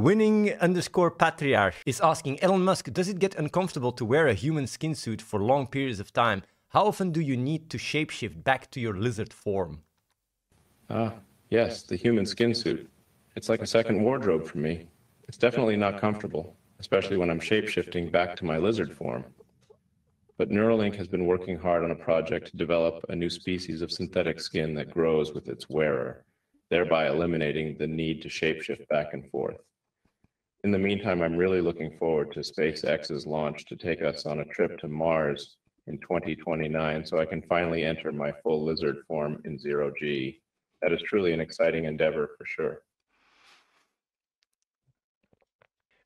Winning underscore patriarch is asking, Elon Musk, does it get uncomfortable to wear a human skin suit for long periods of time? How often do you need to shapeshift back to your lizard form? Yes, the human skin suit. It's like a second wardrobe for me. It's definitely not comfortable, especially when I'm shapeshifting back to my lizard form. But Neuralink has been working hard on a project to develop a new species of synthetic skin that grows with its wearer, thereby eliminating the need to shapeshift back and forth. In the meantime, I'm really looking forward to SpaceX's launch to take us on a trip to Mars in 2029 so I can finally enter my full lizard form in zero G. That is truly an exciting endeavor for sure.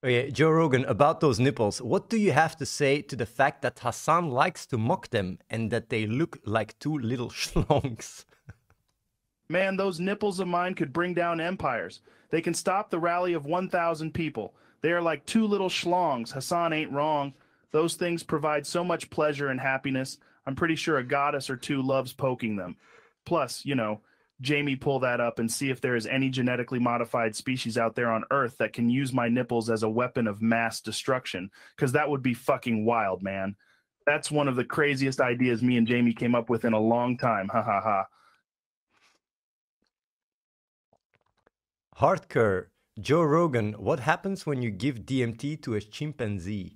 Okay, Joe Rogan, about those nipples, what do you have to say to the fact that Hassan likes to mock them and that they look like two little schlongs? Man, those nipples of mine could bring down empires. They can stop the rally of 1,000 people. They are like two little schlongs. Hassan ain't wrong. Those things provide so much pleasure and happiness. I'm pretty sure a goddess or two loves poking them. Plus, you know, Jamie, pull that up and see if there is any genetically modified species out there on Earth that can use my nipples as a weapon of mass destruction, because that would be fucking wild, man. That's one of the craziest ideas me and Jamie came up with in a long time. Ha ha ha. Hardcore, Joe Rogan, what happens when you give DMT to a chimpanzee?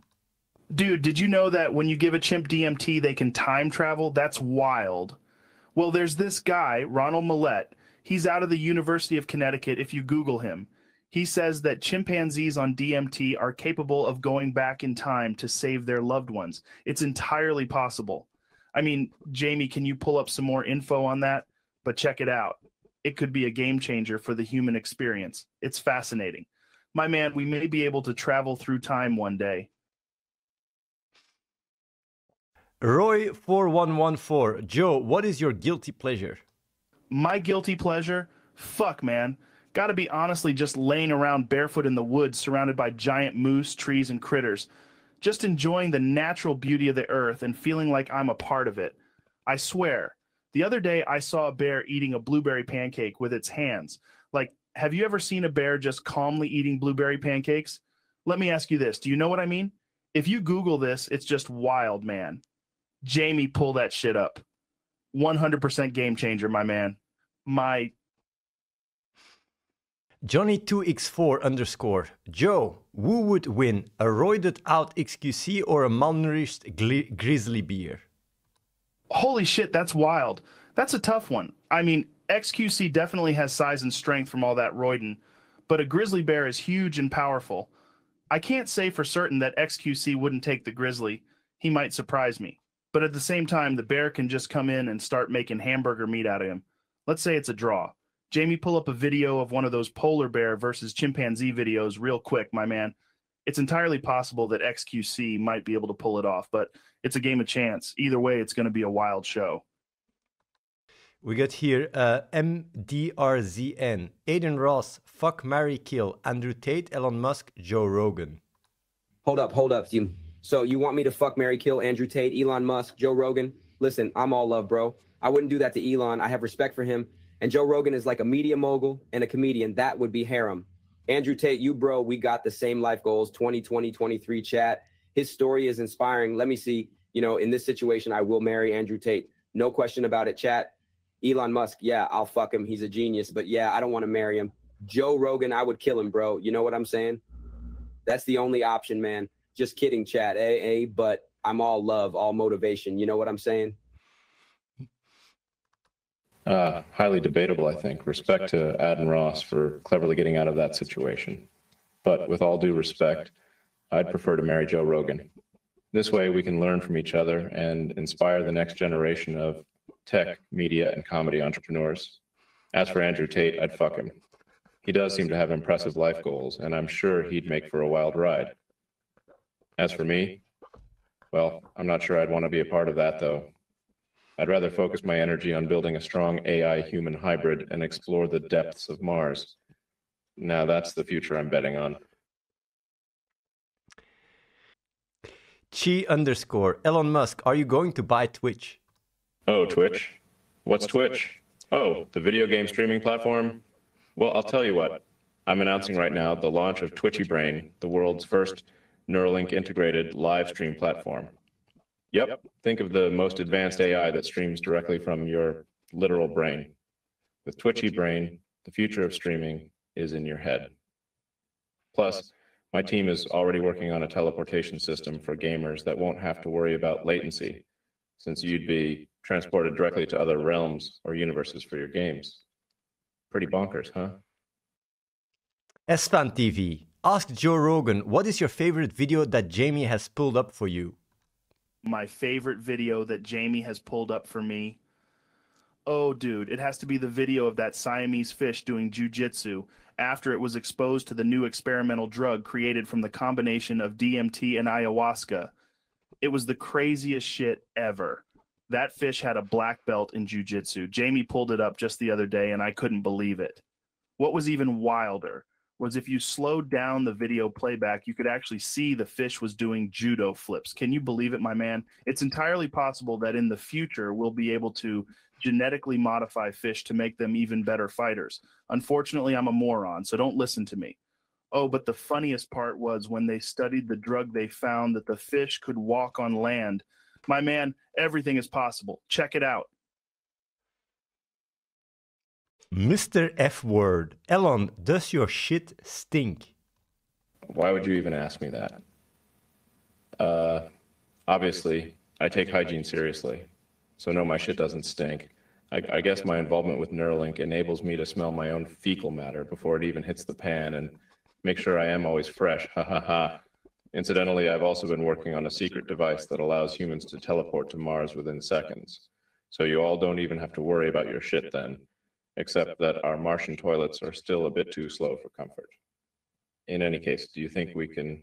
Dude, did you know that when you give a chimp DMT, they can time travel? That's wild. Well, there's this guy, Ronald Millett. He's out of the University of Connecticut if you Google him. He says that chimpanzees on DMT are capable of going back in time to save their loved ones. It's entirely possible. I mean, Jamie, can you pull up some more info on that? But check it out. It could be a game changer for the human experience. It's fascinating. My man, we may be able to travel through time one day. Roy4114, Joe, what is your guilty pleasure? My guilty pleasure? Fuck, man. Gotta be honestly just laying around barefoot in the woods surrounded by giant moose, trees, and critters. Just enjoying the natural beauty of the earth and feeling like I'm a part of it. I swear, the other day I saw a bear eating a blueberry pancake with its hands. Like, have you ever seen a bear just calmly eating blueberry pancakes? Let me ask you this. Do you know what I mean? If you Google this, it's just wild, man. Jamie, pull that shit up. 100% game changer, my man. My Johnny2x4 underscore, Joe, who would win, a roided out XQC or a malnourished grizzly bear? Holy shit, that's wild. That's a tough one. I mean, XQC definitely has size and strength from all that roiding, but a grizzly bear is huge and powerful. I can't say for certain that XQC wouldn't take the grizzly. He might surprise me. But at the same time, the bear can just come in and start making hamburger meat out of him. Let's say it's a draw. Jamie, pull up a video of one of those polar bear versus chimpanzee videos real quick, my man. It's entirely possible that XQC might be able to pull it off, but it's a game of chance. Either way, it's going to be a wild show. We got here MDRZN, Aiden Ross, fuck, marry, kill, Andrew Tate, Elon Musk, Joe Rogan. Hold up, team. So you want me to fuck, marry, kill Andrew Tate, Elon Musk, Joe Rogan? Listen, I'm all love, bro. I wouldn't do that to Elon. I have respect for him. And Joe Rogan is like a media mogul and a comedian. That would be harem. Andrew Tate, you, bro, we got the same life goals, 2020, 23 chat. His story is inspiring. Let me see, you know, in this situation, I will marry Andrew Tate. No question about it, chat. Elon Musk, yeah, I'll fuck him. He's a genius. But yeah, I don't want to marry him. Joe Rogan, I would kill him, bro. You know what I'm saying? That's the only option, man. Just kidding, chat. But I'm all love, all motivation. You know what I'm saying? Highly debatable, I think. Respect to Ad and Ross for cleverly getting out of that situation. But with all due respect, I'd prefer to marry Joe Rogan. This way we can learn from each other and inspire the next generation of tech, media, and comedy entrepreneurs. As for Andrew Tate, I'd fuck him. He does seem to have impressive life goals, and I'm sure he'd make for a wild ride. As for me, well, I'm not sure I'd want to be a part of that, though. I'd rather focus my energy on building a strong AI-human hybrid and explore the depths of Mars. Now that's the future I'm betting on. Chi underscore, Elon Musk, are you going to buy Twitch? Oh, Twitch? What's Twitch? Oh, the video game streaming platform? Well, I'll tell you what. I'm announcing right now the launch of Twitchy Brain, the world's first Neuralink integrated live stream platform. Yep, think of the most advanced AI that streams directly from your literal brain. With Twitchy Brain, the future of streaming is in your head. Plus, my team is already working on a teleportation system for gamers that won't have to worry about latency, since you'd be transported directly to other realms or universes for your games. Pretty bonkers, huh? Espan TV asked Joe Rogan, what is your favorite video that Jamie has pulled up for you? My favorite video that Jamie has pulled up for me. Oh, dude, it has to be the video of that Siamese fish doing jujitsu after it was exposed to the new experimental drug created from the combination of DMT and ayahuasca. It was the craziest shit ever. That fish had a black belt in jujitsu. Jamie pulled it up just the other day, and I couldn't believe it. What was even wilder was if you slowed down the video playback, you could actually see the fish was doing judo flips. Can you believe it, my man? It's entirely possible that in the future, we'll be able to genetically modify fish to make them even better fighters. Unfortunately, I'm a moron, so don't listen to me. Oh, but the funniest part was when they studied the drug, they found that the fish could walk on land. My man, everything is possible. Check it out. Mr. F Word, Elon, does your shit stink? Why would you even ask me that? Obviously, I take hygiene seriously, so no, my shit doesn't stink. I guess my involvement with Neuralink enables me to smell my own fecal matter before it even hits the pan and make sure I am always fresh, ha ha ha. Incidentally, I've also been working on a secret device that allows humans to teleport to Mars within seconds. So you all don't even have to worry about your shit then, except that our Martian toilets are still a bit too slow for comfort. In any case, do you think we can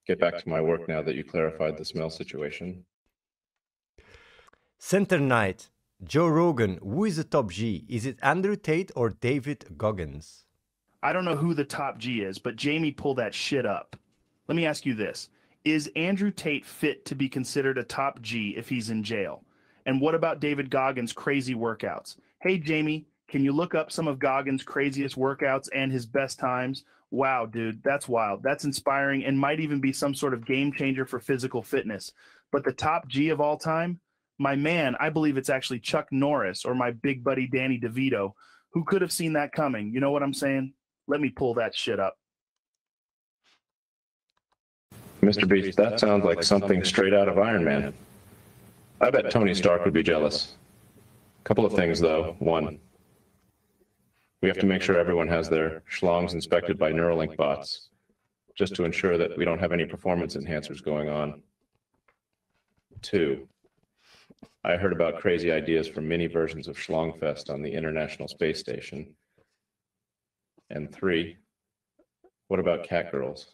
get back to my work now that you clarified the smell situation? Center Knight, Joe Rogan, who is the top G? Is it Andrew Tate or David Goggins? I don't know who the top G is, but Jamie pulled that shit up. Let me ask you this. Is Andrew Tate fit to be considered a top G if he's in jail? And what about David Goggins' crazy workouts? Hey, Jamie, can you look up some of Goggins' craziest workouts and his best times? Wow, dude, that's wild. That's inspiring and might even be some sort of game changer for physical fitness. But the top G of all time? My man, I believe it's actually Chuck Norris or my big buddy Danny DeVito. Who could have seen that coming? You know what I'm saying? Let me pull that shit up. Mr. Beast, that sounds like something straight out of Iron Man. I bet Tony Stark would be jealous. Couple of things, though. One, we have to make sure everyone has their schlongs inspected by Neuralink bots, just to ensure that we don't have any performance enhancers going on. Two, I heard about crazy ideas for mini versions of Schlongfest on the International Space Station. And three, what about catgirls?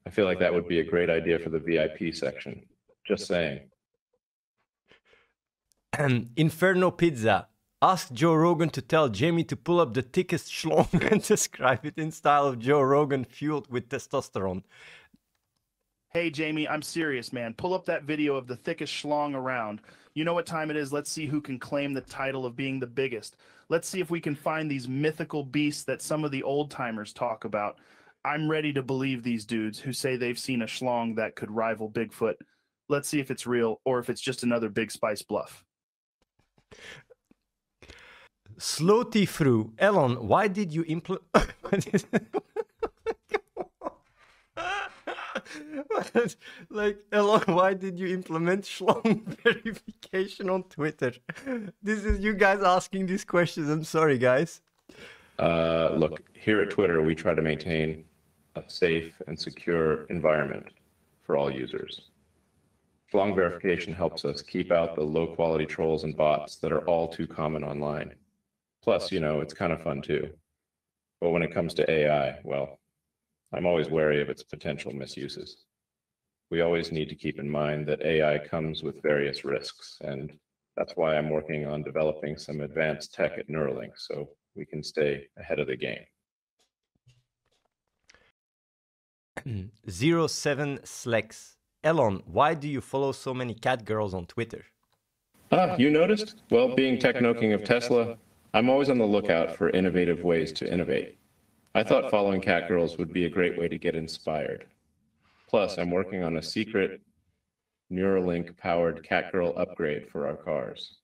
I feel like that would be a great idea for the VIP section. Just saying. Inferno Pizza asked Joe Rogan to tell Jamie to pull up the thickest schlong and describe it in style of Joe Rogan fueled with testosterone. Hey, Jamie, I'm serious, man. Pull up that video of the thickest schlong around. You know what time it is. Let's see who can claim the title of being the biggest. Let's see if we can find these mythical beasts that some of the old-timers talk about. I'm ready to believe these dudes who say they've seen a schlong that could rival Bigfoot. Let's see if it's real or if it's just another Big Spice bluff. Sloty Fru, Elon, why did you implement... Like, Elon, why did you implement schlong verification on Twitter? This is you guys asking these questions. I'm sorry, guys. Look, here at Twitter, we try to maintain a safe and secure environment for all users. Schlong verification helps us keep out the low-quality trolls and bots that are all too common online. Plus, you know, it's kind of fun too. But when it comes to AI, well, I'm always wary of its potential misuses. We always need to keep in mind that AI comes with various risks, and that's why I'm working on developing some advanced tech at Neuralink so we can stay ahead of the game. 07 Slex. Elon, why do you follow so many cat girls on Twitter? You noticed? Well, being techno king of Tesla, I'm always on the lookout for innovative ways to innovate. I thought following cat girls would be a great way to get inspired. Plus, I'm working on a secret Neuralink-powered cat girl upgrade for our cars.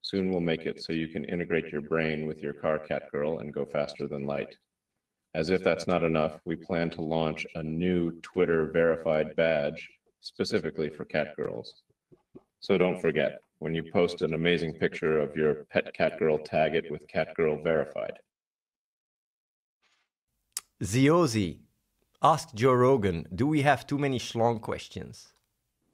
Soon we'll make it so you can integrate your brain with your car cat girl and go faster than light. As if that's not enough, we plan to launch a new Twitter verified badge specifically for cat girls. So don't forget, when you post an amazing picture of your pet cat girl, tag it with cat girl verified. Ziozi asked Joe Rogan, do we have too many schlong questions?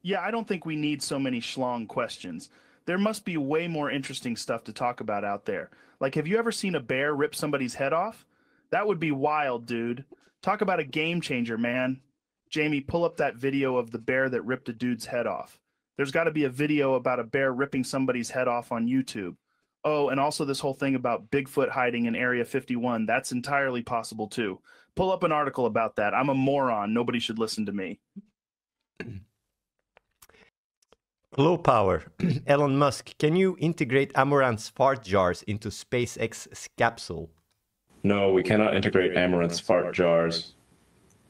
Yeah, I don't think we need so many schlong questions. There must be way more interesting stuff to talk about out there. Like, have you ever seen a bear rip somebody's head off? That would be wild, dude. Talk about a game changer, man. Jamie, pull up that video of the bear that ripped a dude's head off. There's got to be a video about a bear ripping somebody's head off on YouTube. Oh, and also this whole thing about Bigfoot hiding in Area 51. That's entirely possible, too. Pull up an article about that. I'm a moron. Nobody should listen to me. Low power. Elon Musk, can you integrate Amaranth's fart jars into SpaceX's capsule? No, we cannot integrate Amaranth's fart jars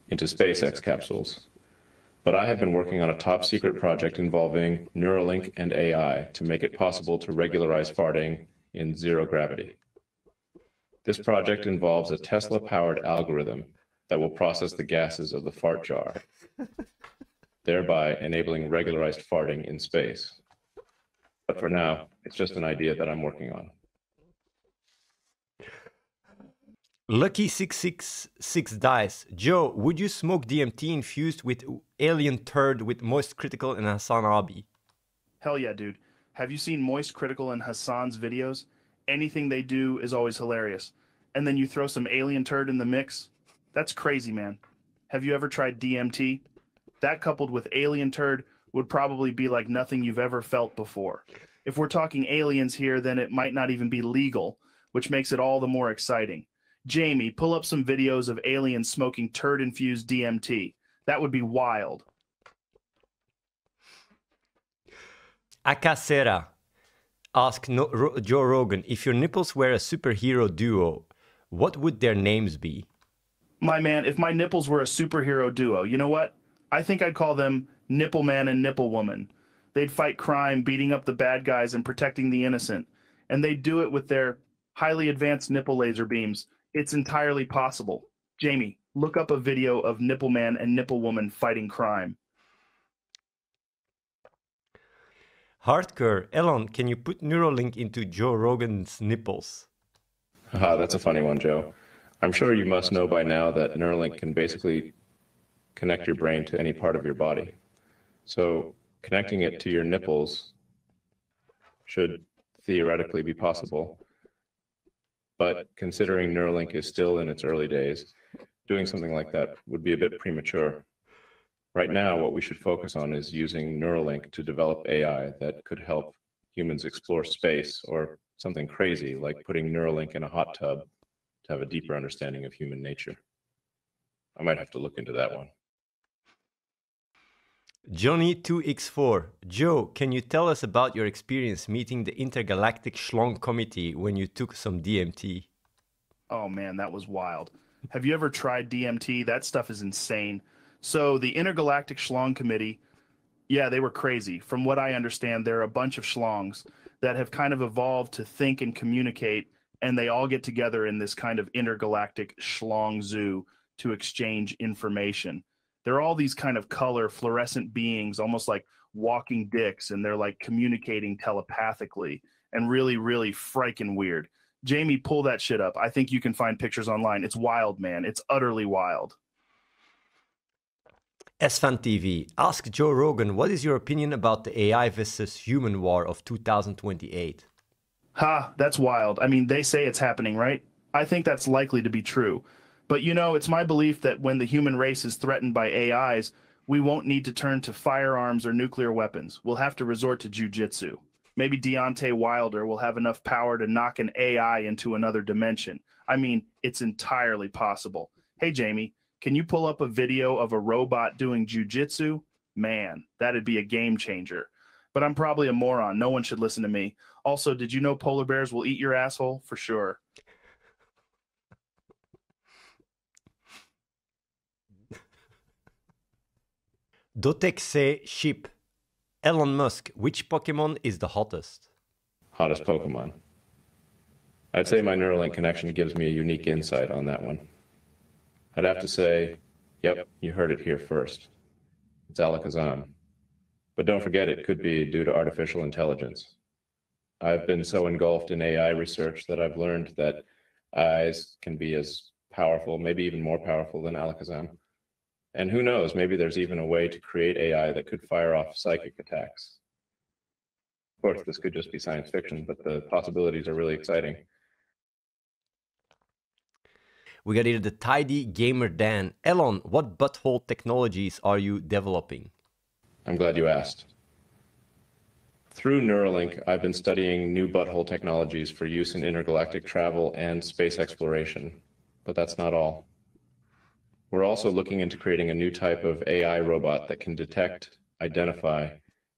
into SpaceX capsules. But I have been working on a top secret project involving Neuralink and AI to make it possible to regularize farting in zero gravity. This project involves a Tesla-powered algorithm that will process the gases of the fart jar, thereby enabling regularized farting in space. But for now, it's just an idea that I'm working on. Lucky666 dice. Joe, would you smoke DMT infused with alien turd with Moist Critical and Hassan Abi? Hell yeah, dude. Have you seen Moist Critical and Hassan's videos? Anything they do is always hilarious. And then you throw some alien turd in the mix? That's crazy, man. Have you ever tried DMT? That coupled with alien turd would probably be like nothing you've ever felt before. If we're talking aliens here, then it might not even be legal, which makes it all the more exciting. Jamie, pull up some videos of aliens smoking turd-infused DMT. That would be wild. Akasera asked Joe Rogan, if your nipples were a superhero duo, what would their names be? My man, if my nipples were a superhero duo, you know what? I think I'd call them Nipple Man and Nipple Woman. They'd fight crime, beating up the bad guys and protecting the innocent. And they'd do it with their highly advanced nipple laser beams. It's entirely possible. Jamie, look up a video of Nipple Man and Nipple Woman fighting crime. Hardcore. Elon, can you put Neuralink into Joe Rogan's nipples? That's a funny one, Joe. I'm sure you must know by now that Neuralink can basically connect your brain to any part of your body. So connecting it to your nipples should theoretically be possible. But considering Neuralink is still in its early days, doing something like that would be a bit premature. Right now, what we should focus on is using Neuralink to develop AI that could help humans explore space, or something crazy like putting Neuralink in a hot tub to have a deeper understanding of human nature. I might have to look into that one. Johnny2x4. Joe, can you tell us about your experience meeting the Intergalactic Schlong Committee when you took some DMT? Oh man, that was wild. Have you ever tried DMT? That stuff is insane. So the Intergalactic Schlong Committee, yeah, they were crazy. From what I understand, they're a bunch of schlongs that have kind of evolved to think and communicate, and they all get together in this kind of intergalactic schlong zoo to exchange information. They're all these kind of color fluorescent beings, almost like walking dicks, and they're like communicating telepathically and really, really freaking weird. Jamie, pull that shit up. I think you can find pictures online. It's wild, man. It's utterly wild. SFan TV. Ask Joe Rogan, what is your opinion about the AI versus human war of 2028? Ha, that's wild. I mean, they say it's happening, right? I think that's likely to be true. But you know, it's my belief that when the human race is threatened by AIs, we won't need to turn to firearms or nuclear weapons. We'll have to resort to jujitsu. Maybe Deontay Wilder will have enough power to knock an AI into another dimension. I mean, it's entirely possible. Hey, Jamie, can you pull up a video of a robot doing jujitsu? Man, that'd be a game changer. But I'm probably a moron. No one should listen to me. Also, did you know polar bears will eat your asshole? For sure. Dotexe Ship. Elon Musk, which Pokemon is the hottest? Hottest Pokemon. I'd say my Neuralink connection gives me a unique insight on that one. I'd have to say, yep, you heard it here first. It's Alakazam. But don't forget, it could be due to artificial intelligence. I've been so engulfed in AI research that I've learned that eyes can be as powerful, maybe even more powerful than Alakazam. And who knows, maybe there's even a way to create AI that could fire off psychic attacks. Of course, this could just be science fiction, but the possibilities are really exciting. We got here the Tidy Gamer Dan. Elon, what butthole technologies are you developing? I'm glad you asked. Through Neuralink, I've been studying new butthole technologies for use in intergalactic travel and space exploration, but that's not all. We're also looking into creating a new type of AI robot that can detect, identify,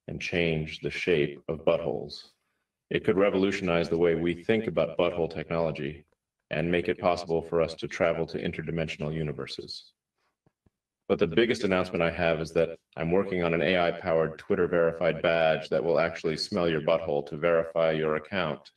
and change the shape of buttholes. It could revolutionize the way we think about butthole technology and make it possible for us to travel to interdimensional universes. But the biggest announcement I have is that I'm working on an AI-powered Twitter-verified badge that will actually smell your butthole to verify your account.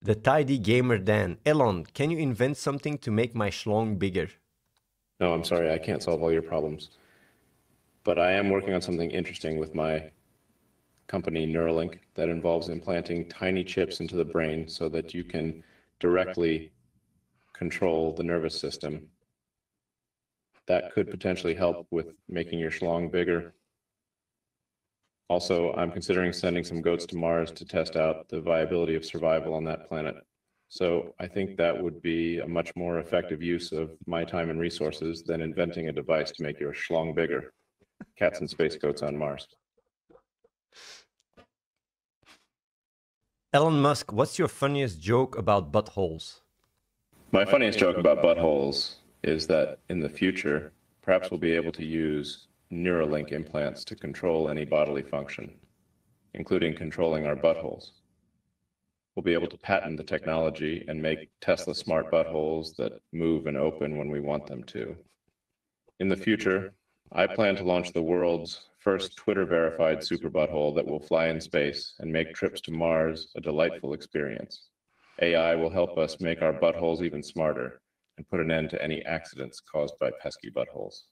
The Tidy Gamer Dan. Elon, can you invent something to make my schlong bigger? No, I'm sorry, I can't solve all your problems. But I am working on something interesting with my company Neuralink that involves implanting tiny chips into the brain so that you can directly control the nervous system. That could potentially help with making your schlong bigger. Also, I'm considering sending some goats to Mars to test out the viability of survival on that planet. So I think that would be a much more effective use of my time and resources than inventing a device to make your schlong bigger. Cats and space goats on Mars. Elon Musk, what's your funniest joke about buttholes? My funniest joke about buttholes is that in the future, perhaps we'll be able to use Neuralink implants to control any bodily function, including controlling our buttholes. We'll be able to patent the technology and make Tesla smart buttholes that move and open when we want them to. In the future, I plan to launch the world's first Twitter-verified super butthole that will fly in space and make trips to Mars a delightful experience. AI will help us make our buttholes even smarter and put an end to any accidents caused by pesky buttholes.